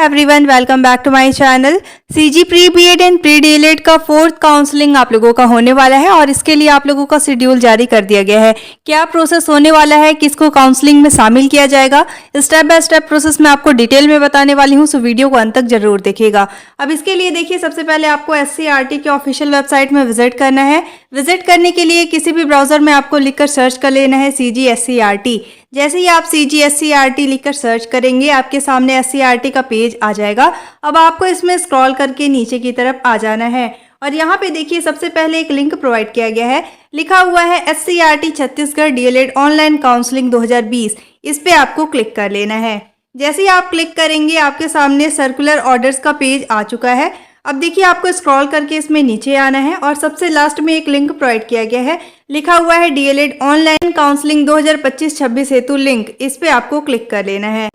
Everyone, welcome back to my channel. CG pre BEd and pre DElEd का 4th counselling आप लोगों का होने वाला है और इसके लिए आप लोगों का शेड्यूल जारी कर दिया गया है। क्या प्रोसेस होने वाला है, किसको काउंसलिंग में शामिल किया जाएगा, स्टेप बाय स्टेप प्रोसेस मैं आपको डिटेल में बताने वाली हूँ, सो वीडियो को अंत तक जरूर देखिएगा। अब इसके लिए देखिए, सबसे पहले आपको एससीईआरटी के ऑफिशियल वेबसाइट में विजिट करना है। विजिट करने के लिए किसी भी ब्राउजर में आपको लिखकर सर्च कर लेना है CGSCERT। जैसे ही आप CGSCERT लिखकर सर्च करेंगे, आपके सामने SCERT का पेज आ जाएगा। अब आपको इसमें स्क्रॉल करके नीचे की तरफ आ जाना है और यहाँ पे देखिए, सबसे पहले एक लिंक प्रोवाइड किया गया है, लिखा हुआ है SCERT Chhattisgarh DElEd online counselling 2020। इस पे आपको क्लिक कर लेना है। जैसे ही आप क्लिक करेंगे, आपके सामने सर्कुलर ऑर्डर्स का पेज आ चुका है। अब देखिए, आपको स्क्रॉल करके इसमें नीचे आना है और सबसे लास्ट में एक लिंक प्रोवाइड किया गया है, लिखा हुआ है डीएलएड ऑनलाइन काउंसलिंग 2025-26 हेतु लिंक। इस पे आपको क्लिक कर लेना है।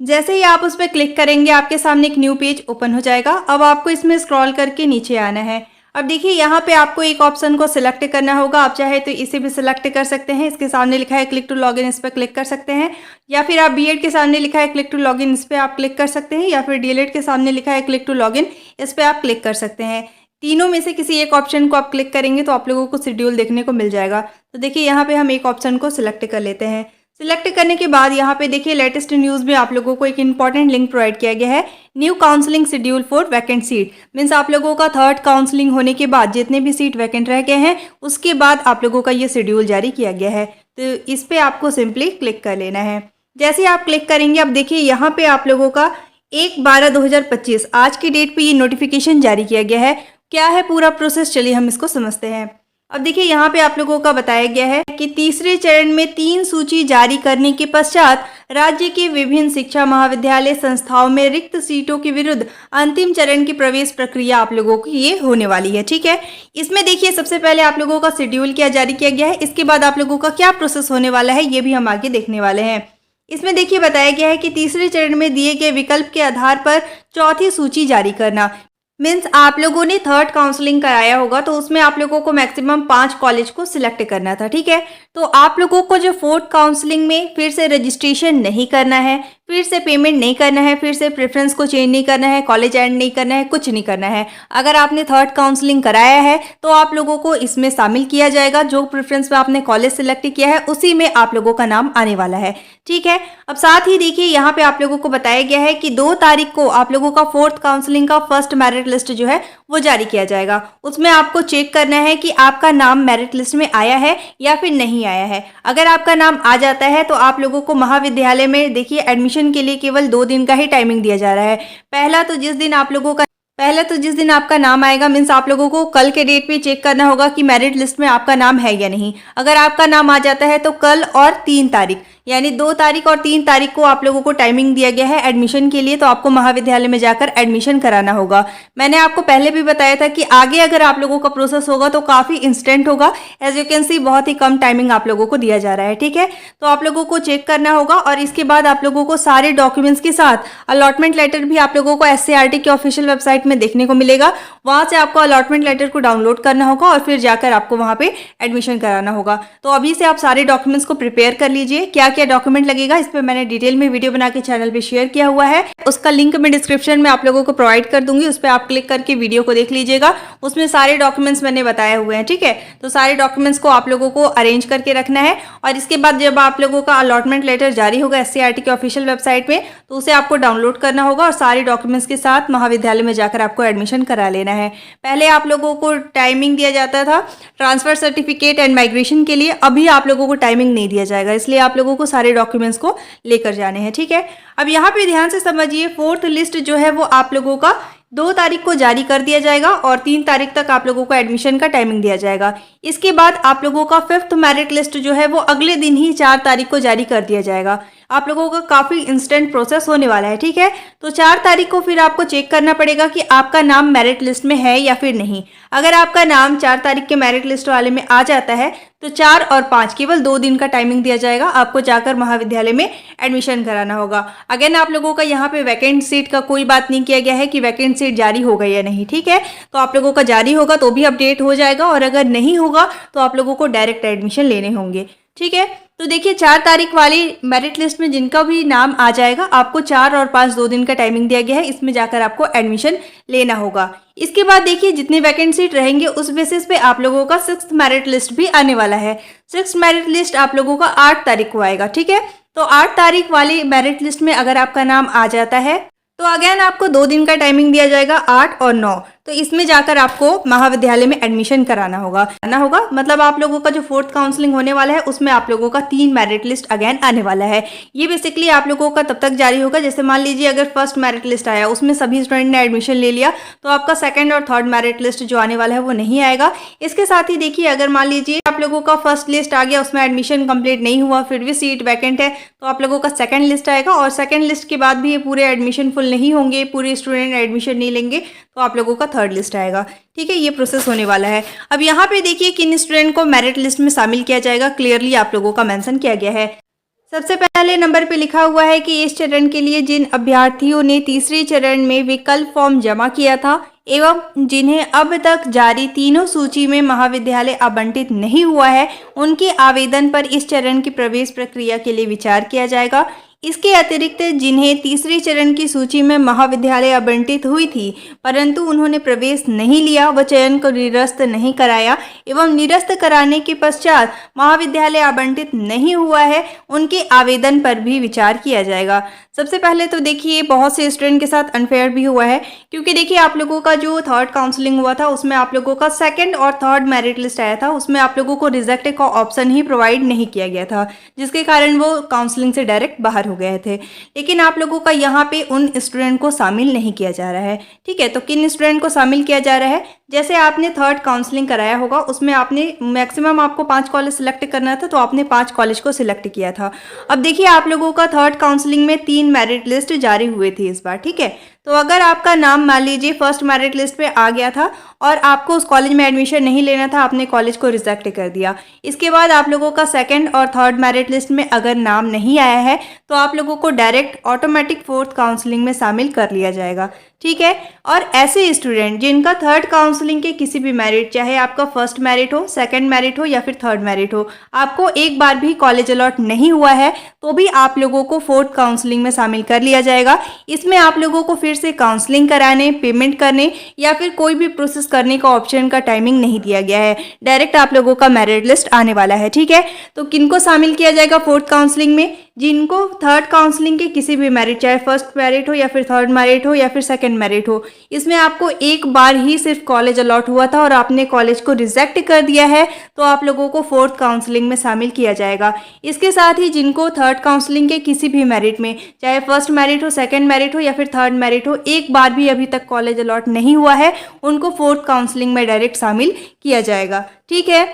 जैसे ही आप उस पर क्लिक करेंगे, आपके सामने एक न्यू पेज ओपन हो जाएगा। अब आपको इसमें स्क्रॉल करके नीचे आना है। अब देखिए, यहाँ पे आपको एक ऑप्शन को सिलेक्ट करना होगा। आप चाहे तो इसे भी सिलेक्ट कर सकते हैं। इसके सामने लिखा है क्लिक टू लॉगिन, इस पर क्लिक कर सकते हैं, या फिर आप बीएड के सामने लिखा है क्लिक टू लॉगिन, इस पर आप क्लिक कर सकते हैं, या फिर डीएलएड के सामने लिखा है क्लिक टू लॉगिन, इस पर आप क्लिक कर सकते हैं। तीनों में से किसी एक ऑप्शन को आप क्लिक करेंगे तो आप लोगों को शेड्यूल देखने को मिल जाएगा। तो देखिए, यहाँ पे हम एक ऑप्शन को सिलेक्ट कर लेते हैं। सिलेक्ट करने के बाद यहाँ पे देखिए, लेटेस्ट न्यूज़ में आप लोगों को एक इंपॉर्टेंट लिंक प्रोवाइड किया गया है, new counselling schedule for vacant seat. Means आप लोगों का 3rd काउंसलिंग होने के बाद जितने भी सीट वैकेंट रह गए हैं, उसके बाद आप लोगों का ये शेड्यूल जारी किया गया है। तो इस पर आपको सिंपली क्लिक कर लेना है। जैसे आप क्लिक करेंगे, अब देखिए यहाँ पे आप लोगों का 1/12/2025 आज की डेट पे ये नोटिफिकेशन जारी किया गया है। क्या है पूरा प्रोसेस, चलिए हम इसको समझते हैं। अब देखिए, यहाँ पे आप लोगों का बताया गया है कि तीसरे चरण में 3 सूची जारी करने के पश्चात राज्य के विभिन्न शिक्षा महाविद्यालय संस्थाओं में रिक्त सीटों के विरुद्ध अंतिम चरण की प्रवेश प्रक्रिया आप लोगों की ये होने वाली है। ठीक है, इसमें देखिए, सबसे पहले आप लोगों का शेड्यूल क्या जारी किया गया है, इसके बाद आप लोगों का क्या प्रोसेस होने वाला है, ये भी हम आगे देखने वाले हैं। इसमें देखिए, बताया गया है कि तीसरे चरण में दिए गए विकल्प के आधार पर चौथी सूची जारी करना। मीन्स आप लोगों ने 3rd काउंसलिंग कराया होगा, तो उसमें आप लोगों को मैक्सिमम 5 कॉलेज को सिलेक्ट करना था। ठीक है, तो आप लोगों को जो 4th काउंसलिंग में फिर से रजिस्ट्रेशन नहीं करना है, फिर से पेमेंट नहीं करना है, फिर से प्रेफरेंस को चेंज नहीं करना है, कॉलेज ऐड नहीं करना है, कुछ नहीं करना है। अगर आपने 3rd काउंसलिंग कराया है तो आप लोगों को इसमें शामिल किया जाएगा। जो प्रेफरेंस में आपने कॉलेज सिलेक्ट किया है, उसी में आप लोगों का नाम आने वाला है। ठीक है, अब साथ ही देखिए, यहाँ पे आप लोगों को बताया गया है कि 2 तारीख को आप लोगों का 4th काउंसलिंग का फर्स्ट मेरिट लिस्ट जो है वो जारी किया जाएगा। उसमें आपको चेक करना है कि आपका नाम मेरिट लिस्ट में आया है या फिर नहीं आया है। अगर आपका नाम आ जाता है तो आप लोगों को महाविद्यालय में देखिए, एडमिशन के लिए केवल 2 दिन का ही टाइमिंग दिया जा रहा है। पहला तो जिस दिन आपका नाम आएगा, मीन्स आप लोगों को कल के डेट पे चेक करना होगा कि मेरिट लिस्ट में आपका नाम है या नहीं। अगर आपका नाम आ जाता है तो कल और 3 तारीख, यानी 2 तारीख और 3 तारीख को आप लोगों को टाइमिंग दिया गया है एडमिशन के लिए, तो आपको महाविद्यालय में जाकर एडमिशन कराना होगा। मैंने आपको पहले भी बताया था कि आगे अगर आप लोगों का प्रोसेस होगा तो काफ़ी इंस्टेंट होगा। एज यू कैन सी, बहुत ही कम टाइमिंग आप लोगों को दिया जा रहा है। ठीक है, तो आप लोगों को चेक करना होगा और इसके बाद आप लोगों को सारे डॉक्यूमेंट्स के साथ अलॉटमेंट लेटर भी आप लोगों को SCERT के ऑफिशियल वेबसाइट में देखने को मिलेगा। वहाँ से आपको अलॉटमेंट लेटर को डाउनलोड करना होगा और फिर जाकर आपको वहाँ पे एडमिशन कराना होगा। तो अभी से आप सारे डॉक्यूमेंट्स को प्रिपेयर कर लीजिए। क्या क्या डॉक्यूमेंट लगेगा, इस पर मैंने डिटेल में वीडियो बना के चैनल पे शेयर किया हुआ है। उसका लिंक मैं डिस्क्रिप्शन में आप लोगों को प्रोवाइड कर दूंगी, उस पर आप क्लिक करके वीडियो को देख लीजिएगा। उसमें सारे डॉक्यूमेंट्स मैंने बताए हुए हैं। ठीक है, तो सारे डॉक्यूमेंट्स को आप लोगों को अरेंज करके रखना है और इसके बाद जब आप लोगों का अलॉटमेंट लेटर जारी होगा SCERT के ऑफिशियल वेबसाइट में, तो उसे आपको डाउनलोड करना होगा और सारे डॉक्यूमेंट्स के साथ महाविद्यालय में जाकर आपको एडमिशन करा लेना है। पहले आप लोगों को टाइमिंग दिया जाता था ट्रांसफर सर्टिफिकेट एंड माइग्रेशन के लिए, अभी आप लोगों को टाइमिंग नहीं दिया जाएगा, इसलिए आप लोगों को सारे डॉक्यूमेंट्स को लेकर जाने हैं। ठीक है, अब यहाँ पे ध्यान से समझिए, 4th लिस्ट जो है वो आप लोगों का 2 तारीख को जारी कर दिया जाएगा और 3 तारीख तक आप लोगों को एडमिशन का टाइमिंग दिया जाएगा। इसके बाद आप लोगों का 5th मेरिट लिस्ट जो है वो अगले दिन ही 4 तारीख को जारी कर दिया जाएगा। आप लोगों का काफ़ी इंस्टेंट प्रोसेस होने वाला है। ठीक है, तो 4 तारीख को फिर आपको चेक करना पड़ेगा कि आपका नाम मेरिट लिस्ट में है या फिर नहीं। अगर आपका नाम 4 तारीख के मेरिट लिस्ट वाले में आ जाता है तो 4 और 5 केवल 2 दिन का टाइमिंग दिया जाएगा, आपको जाकर महाविद्यालय में एडमिशन कराना होगा। अगेन आप लोगों का यहाँ पे वैकेंट सीट का कोई बात नहीं किया गया है कि वैकेंट सीट जारी हो गई या नहीं। ठीक है, तो आप लोगों का जारी होगा तो भी अपडेट हो जाएगा और अगर नहीं होगा तो आप लोगों को डायरेक्ट एडमिशन लेने होंगे। ठीक है, तो देखिए 4 तारीख वाली मेरिट लिस्ट में जिनका भी नाम आ जाएगा, आपको 4 और 5 2 दिन का टाइमिंग दिया गया है, इसमें जाकर आपको एडमिशन लेना होगा। इसके बाद देखिए जितने वैकेंट सीट रहेंगे उस बेसिस पे आप लोगों का 6th मेरिट लिस्ट भी आने वाला है। 6th मेरिट लिस्ट आप लोगों का 8 तारीख को आएगा, ठीक है। तो 8 तारीख वाली मेरिट लिस्ट में अगर आपका नाम आ जाता है तो अगेन आपको 2 दिन का टाइमिंग दिया जाएगा, 8 और 9। तो इसमें जाकर आपको महाविद्यालय में एडमिशन कराना होगा मतलब आप लोगों का जो 4th काउंसलिंग होने वाला है उसमें आप लोगों का 3 मेरिट लिस्ट अगेन आने वाला है। ये बेसिकली आप लोगों का तब तक जारी होगा, जैसे मान लीजिए अगर फर्स्ट मेरिट लिस्ट आया उसमें सभी स्टूडेंट ने एडमिशन ले लिया तो आपका सेकंड और थर्ड मेरिट लिस्ट जो आने वाला है वो नहीं आएगा। इसके साथ ही देखिए अगर मान लीजिए आप लोगों का फर्स्ट लिस्ट आ गया, उसमें एडमिशन कंप्लीट नहीं हुआ, फिर भी सीट वैकेंट है, तो आप लोगों का सेकंड लिस्ट आएगा और सेकंड लिस्ट के बाद भी ये पूरे एडमिशन फुल नहीं होंगे, पूरे स्टूडेंट एडमिशन नहीं लेंगे, तो आप लोगों का थर्ड लिस्ट आएगा। ठीक है, ये प्रोसेस होने वाला है। अब यहाँ पे देखिए किन स्टूडेंट को मेरिट लिस्ट में शामिल किया जाएगा, क्लियरली आप लोगों का मेंशन किया गया है। सबसे पहले नंबर पे लिखा हुआ है कि इस चरण के लिए जिन अभ्यर्थियों ने तीसरे चरण में विकल्प फॉर्म जमा किया था एवं जिन्हें अब तक जारी तीनों सूची में महाविद्यालय आवंटित नहीं हुआ है, उनके आवेदन पर इस चरण की प्रवेश प्रक्रिया के लिए विचार किया जाएगा। इसके अतिरिक्त जिन्हें तीसरे चरण की सूची में महाविद्यालय आवंटित हुई थी परंतु उन्होंने प्रवेश नहीं लिया व चयन को निरस्त नहीं कराया एवं निरस्त कराने के पश्चात महाविद्यालय आवंटित नहीं हुआ है, उनके आवेदन पर भी विचार किया जाएगा। सबसे पहले तो देखिए बहुत से स्टूडेंट के साथ अनफेयर भी हुआ है, क्योंकि देखिए आप लोगों का जो थर्ड काउंसलिंग हुआ था उसमें आप लोगों का सेकंड और थर्ड मेरिट लिस्ट आया था, उसमें आप लोगों को रिजेक्ट का ऑप्शन ही प्रोवाइड नहीं किया गया था, जिसके कारण वो काउंसलिंग से डायरेक्ट बाहर हो गए थे। लेकिन आप लोगों का यहाँ पे उन स्टूडेंट को शामिल नहीं किया जा रहा है। ठीक है, तो किन स्टूडेंट को शामिल किया जा रहा है, जैसे आपने थर्ड काउंसलिंग कराया होगा उसमें आपने मैक्सिमम आपको 5 कॉलेज सिलेक्ट करना था, तो आपने 5 कॉलेज को सिलेक्ट किया था। अब देखिए आप लोगों का थर्ड काउंसलिंग में 3 मेरिट लिस्ट जारी हुए थे इस बार। ठीक है, तो अगर आपका नाम मान लीजिए फर्स्ट मेरिट लिस्ट पे आ गया था और आपको उस कॉलेज में एडमिशन नहीं लेना था, आपने कॉलेज को रिजेक्ट कर दिया, इसके बाद आप लोगों का सेकंड और थर्ड मेरिट लिस्ट में अगर नाम नहीं आया है तो आप लोगों को डायरेक्ट ऑटोमेटिक फोर्थ काउंसलिंग में शामिल कर लिया जाएगा। ठीक है, और ऐसे स्टूडेंट जिनका थर्ड काउंसलिंग के किसी भी मेरिट, चाहे आपका फर्स्ट मेरिट हो, सेकंड मेरिट हो या फिर थर्ड मेरिट हो, आपको एक बार भी कॉलेज अलॉट नहीं हुआ है तो भी आप लोगों को फोर्थ काउंसलिंग में शामिल कर लिया जाएगा। इसमें आप लोगों को फिर से काउंसलिंग कराने, पेमेंट करने या फिर कोई भी प्रोसेस करने का ऑप्शन का टाइमिंग नहीं दिया गया है, डायरेक्ट आप लोगों का मेरिट लिस्ट आने वाला है। ठीक है, तो किनको शामिल किया जाएगा फोर्थ काउंसलिंग में, जिनको थर्ड काउंसलिंग के किसी भी मेरिट, चाहे फर्स्ट मेरिट हो या फिर थर्ड मेरिट हो या फिर सेकंड मेरिट हो, इसमें आपको एक बार ही सिर्फ कॉलेज अलॉट हुआ था और आपने कॉलेज को रिजेक्ट कर दिया है, तो आप लोगों को फोर्थ काउंसलिंग में शामिल किया जाएगा। इसके साथ ही जिनको थर्ड काउंसलिंग के किसी भी मेरिट में, चाहे फर्स्ट मेरिट हो, सेकंड मेरिट हो या फिर थर्ड मेरिट हो, एक बार भी अभी तक कॉलेज अलॉट नहीं हुआ है, उनको फोर्थ काउंसलिंग में डायरेक्ट शामिल किया जाएगा। ठीक है,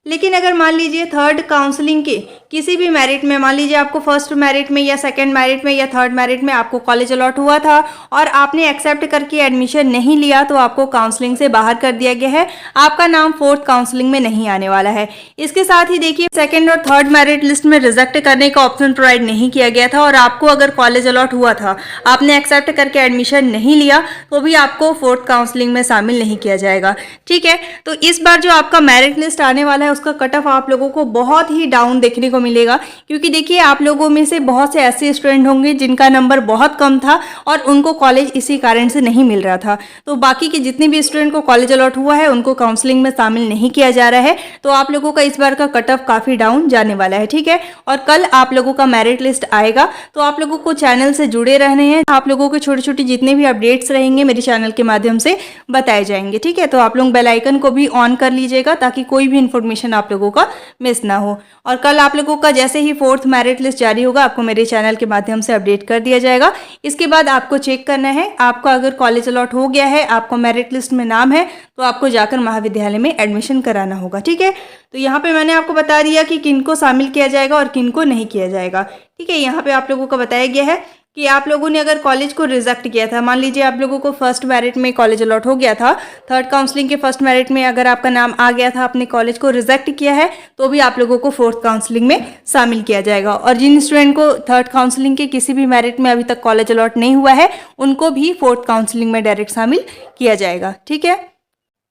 लेकिन अगर मान लीजिए थर्ड काउंसलिंग के किसी भी मेरिट में, मान लीजिए आपको फर्स्ट मेरिट में या सेकंड मेरिट में या थर्ड मेरिट में आपको कॉलेज अलॉट हुआ था और आपने एक्सेप्ट करके एडमिशन नहीं लिया, तो आपको काउंसलिंग से बाहर कर दिया गया है, आपका नाम फोर्थ काउंसलिंग में नहीं आने वाला है। इसके साथ ही देखिए सेकेंड और थर्ड मेरिट लिस्ट में रिजेक्ट करने का ऑप्शन प्रोवाइड नहीं किया गया था और आपको अगर कॉलेज अलॉट हुआ था, आपने एक्सेप्ट करके एडमिशन नहीं लिया, तो भी आपको फोर्थ काउंसलिंग में शामिल नहीं किया जाएगा। ठीक है, तो इस बार जो आपका मेरिट लिस्ट आने वाला है उसका कट ऑफ आप लोगों को बहुत ही डाउन देखने को मिलेगा, क्योंकि देखिए आप लोगों में से बहुत से ऐसे स्टूडेंट होंगे जिनका नंबर बहुत कम था और उनको कॉलेज इसी कारण से नहीं मिल रहा था। तो बाकी के जितने भी स्टूडेंट को कॉलेज अलॉट हुआ है उनको काउंसलिंग में शामिल नहीं किया जा रहा है, तो आप लोगों का इस बार का कट ऑफ काफ़ी डाउन जाने वाला है। ठीक है, और कल आप लोगों का मेरिट लिस्ट आएगा, तो आप लोगों को चैनल से जुड़े रहने हैं। आप लोगों के छोटे छोटे जितने भी अपडेट्स रहेंगे मेरे चैनल के माध्यम से बताए जाएंगे। ठीक है, तो आप लोग बेल आइकन को भी ऑन कर लीजिएगा ताकि कोई भी इन्फॉर्मेशन आप लोगों का मिस ना हो। और कल आप लोगों का जैसे ही फोर्थ मेरिट लिस्ट जारी होगा आपको मेरे चैनल के माध्यम से अपडेट कर दिया जाएगा। इसके बाद आपको चेक करना है, आपका अगर कॉलेज अलॉट हो गया है, आपको मेरिट लिस्ट में नाम है, तो आपको जाकर महाविद्यालय में एडमिशन कराना होगा। ठीक है, तो यहाँ पे मैंने आपको बता दिया कि किनको शामिल किया जाएगा और किनको नहीं किया जाएगा। ठीक है, यहाँ पे आप लोगों को बताया गया है कि आप लोगों ने अगर कॉलेज को रिजेक्ट किया था, मान लीजिए आप लोगों को फर्स्ट मेरिट में कॉलेज अलॉट हो गया था, थर्ड काउंसलिंग के फर्स्ट मेरिट में अगर आपका नाम आ गया था, आपने कॉलेज को रिजेक्ट किया है, तो भी आप लोगों को फोर्थ काउंसलिंग में शामिल किया जाएगा। और जिन स्टूडेंट को थर्ड काउंसलिंग के किसी भी मेरिट में अभी तक कॉलेज अलॉट नहीं हुआ है, उनको भी फोर्थ काउंसलिंग में डायरेक्ट शामिल किया जाएगा। ठीक है,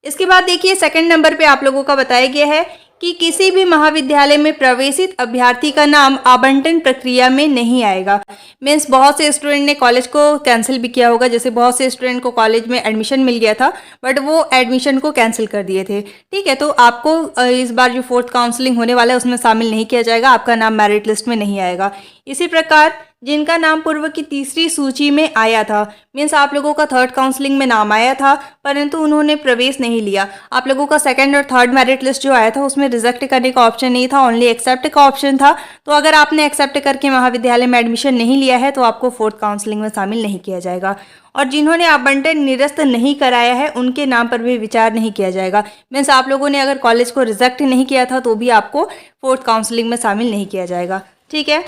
इसके बाद देखिए सेकंड नंबर पे आप लोगों का बताया गया है कि किसी भी महाविद्यालय में प्रवेशित अभ्यर्थी का नाम आवंटन प्रक्रिया में नहीं आएगा। मीन्स बहुत से स्टूडेंट ने कॉलेज को कैंसिल भी किया होगा, जैसे बहुत से स्टूडेंट को कॉलेज में एडमिशन मिल गया था बट वो एडमिशन को कैंसिल कर दिए थे। ठीक है, तो आपको इस बार जो 4th काउंसलिंग होने वाला है उसमें शामिल नहीं किया जाएगा, आपका नाम मेरिट लिस्ट में नहीं आएगा। इसी प्रकार जिनका नाम पूर्व की तीसरी सूची में आया था, मीन्स आप लोगों का 3rd काउंसलिंग में नाम आया था परंतु उन्होंने प्रवेश नहीं लिया, आप लोगों का 2nd और 3rd मेरिट लिस्ट जो आया था उसमें रिजेक्ट करने का ऑप्शन नहीं था, ओनली एक्सेप्ट का ऑप्शन था। तो अगर आपने एक्सेप्ट करके महाविद्यालय में एडमिशन नहीं लिया है तो आपको 4th काउंसलिंग में शामिल नहीं किया जाएगा। और जिन्होंने आवंटन निरस्त नहीं कराया है उनके नाम पर भी विचार नहीं किया जाएगा। मीन्स आप लोगों ने अगर कॉलेज को रिजेक्ट नहीं किया था तो भी आपको 4th काउंसलिंग में शामिल नहीं किया जाएगा। ठीक है,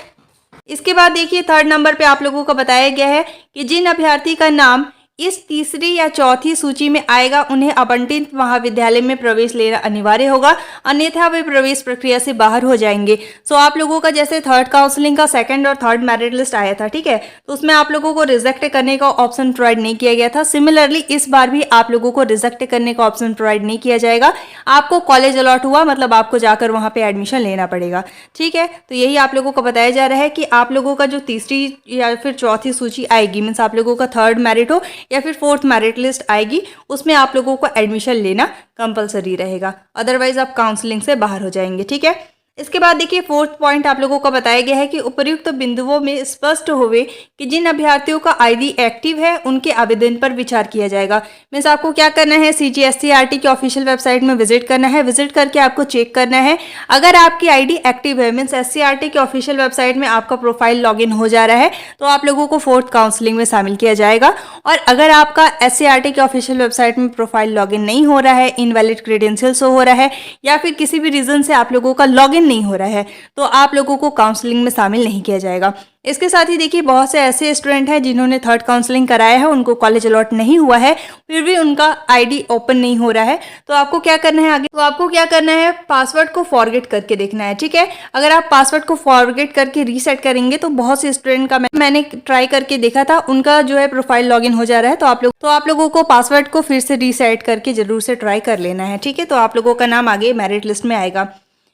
इसके बाद देखिए 3rd नंबर पे आप लोगों को बताया गया है कि जिन अभ्यर्थी का नाम इस तीसरी या चौथी सूची में आएगा उन्हें आवंटित महाविद्यालय में प्रवेश लेना अनिवार्य होगा, अन्यथा वे प्रवेश प्रक्रिया से बाहर हो जाएंगे। सो आप लोगों का जैसे 3rd काउंसलिंग का 2nd और 3rd मेरिट लिस्ट आया था, ठीक है, तो उसमें आप लोगों को रिजेक्ट करने का ऑप्शन प्रोवाइड नहीं किया गया था। सिमिलरली इस बार भी आप लोगों को रिजेक्ट करने का ऑप्शन प्रोवाइड नहीं किया जाएगा। आपको कॉलेज अलॉट हुआ मतलब आपको जाकर वहाँ पे एडमिशन लेना पड़ेगा। ठीक है, तो यही आप लोगों को बताया जा रहा है कि आप लोगों का जो तीसरी या फिर चौथी सूची आएगी, मीन्स आप लोगों का 3rd मेरिट हो या फिर 4th मेरिट लिस्ट आएगी, उसमें आप लोगों को एडमिशन लेना कंपलसरी रहेगा, अदरवाइज आप काउंसलिंग से बाहर हो जाएंगे। ठीक है, इसके बाद देखिए 4th पॉइंट आप लोगों को बताया गया है कि उपर्युक्त बिंदुओं में स्पष्ट होवे कि जिन अभ्यर्थियों का आईडी एक्टिव है उनके आवेदन पर विचार किया जाएगा। मीन्स आपको क्या करना है, CGSCRT की ऑफिशियल वेबसाइट में विजिट करना है, विजिट करके आपको चेक करना है अगर आपकी आईडी एक्टिव है, मीन्स SCRT की ऑफिशियल वेबसाइट में आपका प्रोफाइल लॉगिन हो जा रहा है तो आप लोगों को 4th काउंसलिंग में शामिल किया जाएगा। और अगर आपका SCRT की ऑफिशियल वेबसाइट में प्रोफाइल लॉगिन नहीं हो रहा है, इनवैलिड क्रेडेंशियल शो हो रहा है या फिर किसी भी रीजन से आप लोगों का लॉगिन नहीं हो रहा है तो आप लोगों को काउंसलिंग में शामिल नहीं किया जाएगा। इसके साथ ही देखिए बहुत से ऐसे स्टूडेंट हैं जिन्होंने 3rd काउंसलिंग कराया है, उनको कॉलेज अलॉट नहीं हुआ है फिर भी उनका आईडी ओपन नहीं हो रहा है, तो आपको क्या करना है आगे, तो आपको क्या करना है, पासवर्ड को फॉरगेट करके देखना है। ठीक है, अगर आप पासवर्ड को फॉरगेट करके रीसेट करेंगे तो बहुत से स्टूडेंट का मैंने ट्राई करके देखा था, उनका जो है प्रोफाइल लॉगिन हो जा रहा है। तो आप लोगों को पासवर्ड को फिर से रीसेट करके जरूर से ट्राई कर लेना है। ठीक है, तो आप लोगों का नाम आगे मेरिट लिस्ट में आएगा।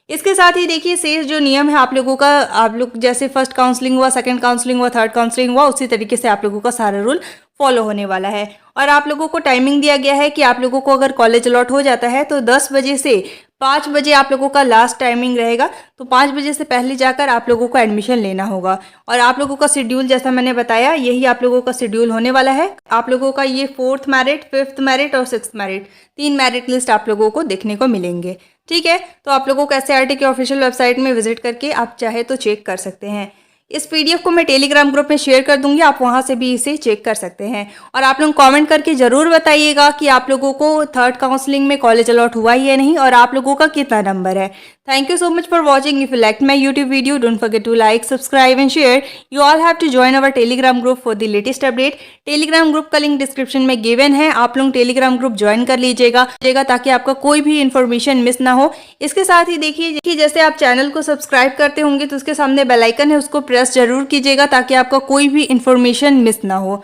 इसके साथ ही देखिए शेष जो नियम है आप लोगों का, आप लोग जैसे 1st काउंसलिंग हुआ, 2nd काउंसलिंग हुआ, 3rd काउंसलिंग हुआ, उसी तरीके से आप लोगों का सारा रूल फॉलो होने वाला है। और आप लोगों को टाइमिंग दिया गया है कि आप लोगों को अगर कॉलेज अलॉट हो जाता है तो 10 बजे से 5 बजे आप लोगों का लास्ट टाइमिंग रहेगा, तो 5 बजे से पहले जाकर आप लोगों को एडमिशन लेना होगा। और आप लोगों का शेड्यूल जैसा मैंने बताया यही आप लोगों का शेड्यूल होने वाला है। आप लोगों का ये 4th मेरिट, 5th मेरिट और 6th मेरिट 3 मेरिट लिस्ट आप लोगों को देखने को मिलेंगे। ठीक है, तो आप लोगों को SCRT की ऑफिशियल वेबसाइट में विजिट करके आप चाहे तो चेक कर सकते हैं। इस PDF को मैं टेलीग्राम ग्रुप में शेयर कर दूंगी, आप वहां से भी इसे चेक कर सकते हैं। और आप लोग कमेंट करके जरूर बताइएगा कि आप लोगों को 3rd काउंसलिंग में कॉलेज अलॉट हुआ ही या नहीं और आप लोगों का कितना नंबर है। Thank you so much for watching. If you liked my YouTube video, don't forget to like, subscribe and share. You all have to join our Telegram group for the latest update. Telegram group का link description में given है, आप लोग Telegram group join कर लीजिएगा ताकि आपका कोई भी इन्फॉर्मेशन मिस ना हो। इसके साथ ही देखिए कि जैसे आप चैनल को सब्सक्राइब करते होंगे तो उसके सामने बेल आइकन है, उसको प्रेस जरूर कीजिएगा ताकि आपका कोई भी इन्फॉर्मेशन मिस ना हो।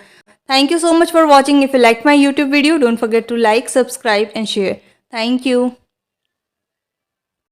Thank you so much for watching. If you liked my YouTube video, don't forget to like, subscribe and share. Thank you.